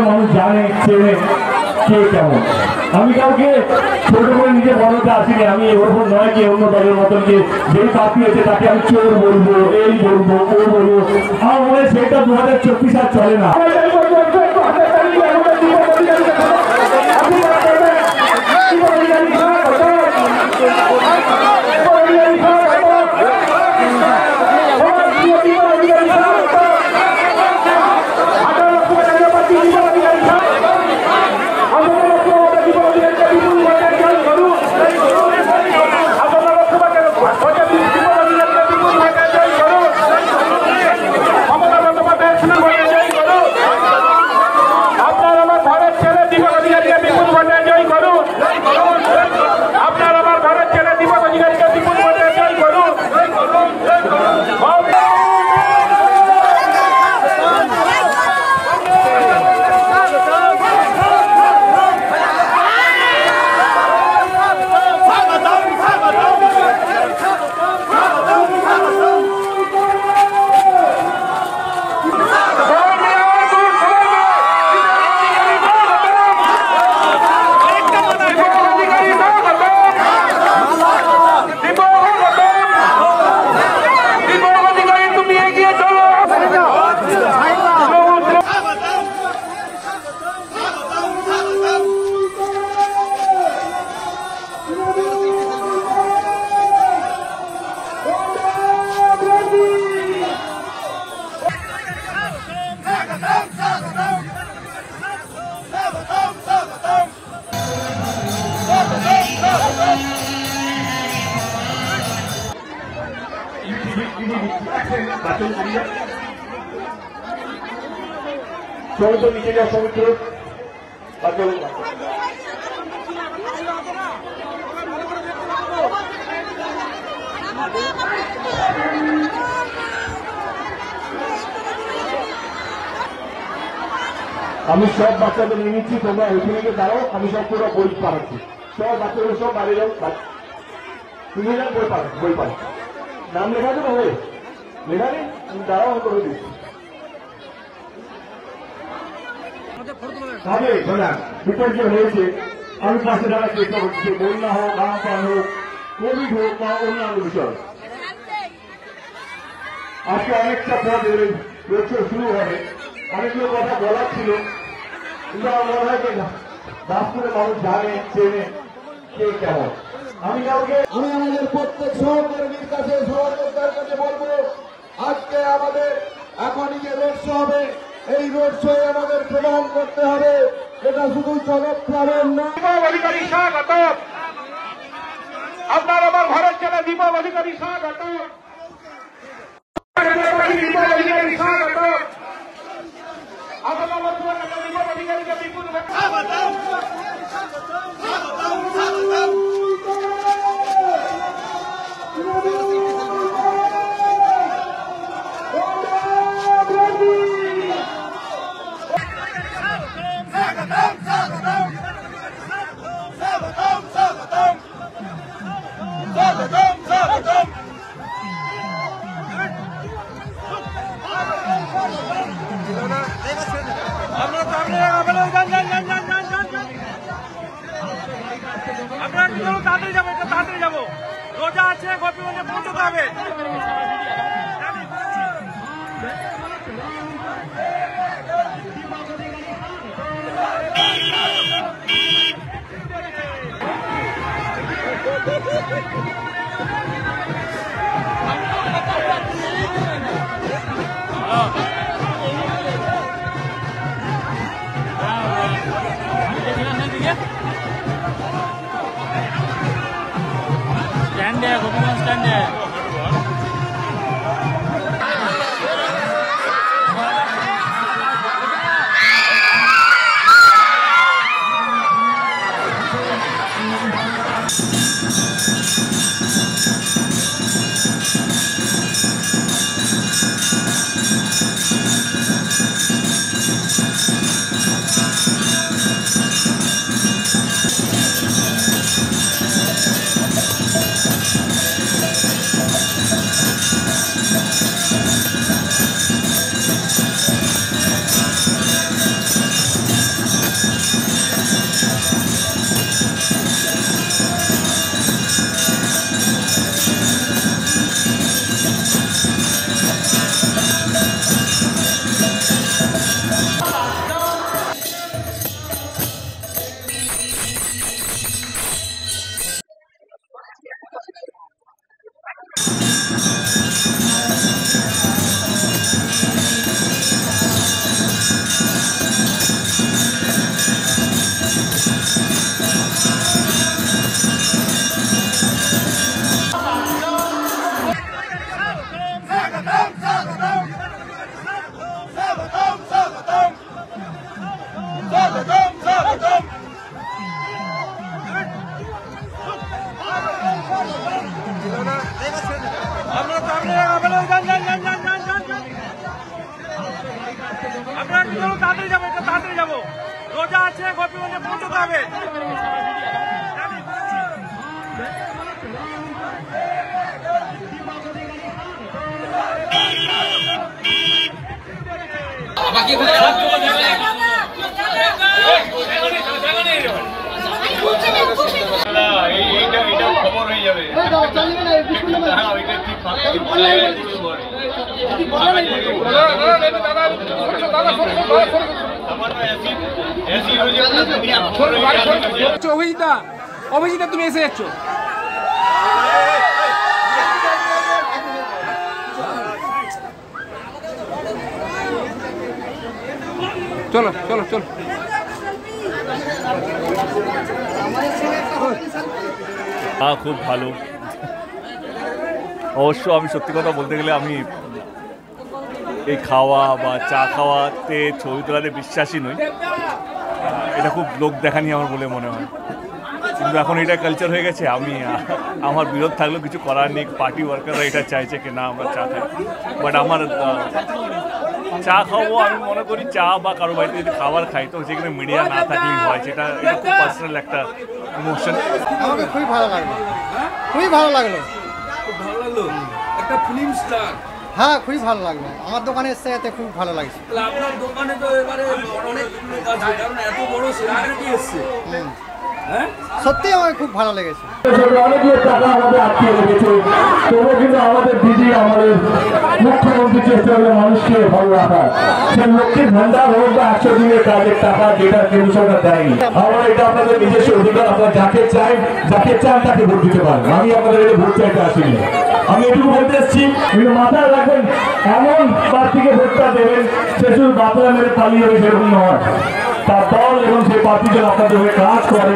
মানুষ জানে চেনে কে কেমন। আমি কাউকে ছোট করে নিজে বড়তে আসিনি। আমি ওরকম নয় যে অন্য দলের মতন যে যেই প্রার্থী হয়েছে তাকে আমি চোর বলবো, এই বলবো, ও বলবো। আমার মনে হয় সেটা 2024 আর চলে না। সমুদ্র নিচে যা সমুদ্র আমি সব বাচ্চাদের নিয়ে নিচ্ছি, তোমরা ওইখানে গিয়ে দাঁড়াও। আমি সব পুরো বই পাঠাচ্ছি, সব বাচ্চাদের সব বাইরে যাও, তুমি যাও বই পাঠো। নাম লেখা আছে তবে লেখা নেই, তুমি দাঁড়াও, আমি করে দিচ্ছি। বিপর্যয় হয়েছে, আমি পাশে দাঁড়ার চেষ্টা করছি। বন্যা হোক, বানপান হোক, কোভিড হোক বা অন্যান্য বিষয়। আজকে অনেকটা পথ রোড শো শুরু হবে, অনেকগুলো কথা বলার ছিল, কিন্তু আমার মনে হয় যে দাসপুরে মানুষ জানে চেনে কে কেমন। আমি আমাদের প্রত্যেক সহকর্মীর কাছে, সহযোদ্ধার কাছে বলবো, আজকে আমাদের এখনই যে রোড শো হবে, এই রোড শো আমাদের প্রমাণ করতে হবে এটা শুধু জনপ্লাবন নয়। দীপক অধিকারী স্বাগত। আপনার আমার ভারত ছেলে দীপক অধিকারী স্বাগত। দীপক অধিকারী স্বাগত। আপনার আমার দীপক অধিকারীকে বিপুল তাড়াতাড়ি যাবো, তাড়াতাড়ি যাবো, রোজা আছে, গোপীগঞ্জে পৌঁছতে হবে। स्टैंड है, गोपीगंज स्टैंड है। রোজা আছে, গোপীগঞ্জে পৌঁছতে হবে। খবর হয়ে যাবে অভিজিৎ তুমি এসে যাচ্ছ। চলো চলো চলো। খুব ভালো। অবশ্য আমি সত্যি কথা বলতে গেলে আমি এই খাওয়া বা চা খাওয়াতে ছবি তোলাতে বিশ্বাসী নই। এটা খুব লোক দেখানি আমার বলে মনে হয়, কিন্তু এখন এটা কালচার হয়ে গেছে। আমি আমার বিরোধ থাকলেও কিছু করার নেই। পার্টি ওয়ার্কাররা এটা চাইছে কি না আমরা চা খাই, বাট আমার চা খাবো। আমি মনে করি চা বা কারো বাড়িতে যদি খাবার খাই তো যেখানে মিডিয়া না থাকলেই হয়। এটা খুব পার্সোনাল একটা ইমোশন। আমাকে খুবই ভালো লাগলো, খুবই ভালো লাগলো। খুব ভালো লাগলো, একটা ফিল্ম স্টার। হ্যাঁ খুবই ভালো লাগলো, আমার দোকানে এসে এতে খুব ভালো লাগছে। আপনার দোকানে তো এবারে অনেক লোক আছে, কারণ এত বড় সেলিব্রিটি এসছে। হ্যাঁ সত্যি আমার খুব ভালো লেগেছে। অনেকগুলো টাকা আমাদের আটকে লেগেছে, তবুও কিন্তু আমাদের দিদি, আমাদের মুখ্যমন্ত্রী চেষ্টা করে মানুষকে ভালো রাখার। সে লক্ষ্মীর ভান্ডার হোক বা 100 দিনের কাজের টাকা, যেটা কেন্দ্র সরকার দেয়নি। আমার এটা আপনাদের নিজস্ব অধিকার। আপনারা যাকে চান তাকে ভোট দিতে পারেন। আমি আপনাদের এটা ভোট চাইতে আসিনি। আমি এটুকু বলতে এসেছি, কিন্তু মাথায় রাখবেন এমন প্রার্থীকে ভোটটা দেবেন সে শুধু বাতলা মেরে পালিয়ে যাবে, সেরকম নয়। তার দল এবং সেই প্রার্থী যেন আপনাদের কাজ করে।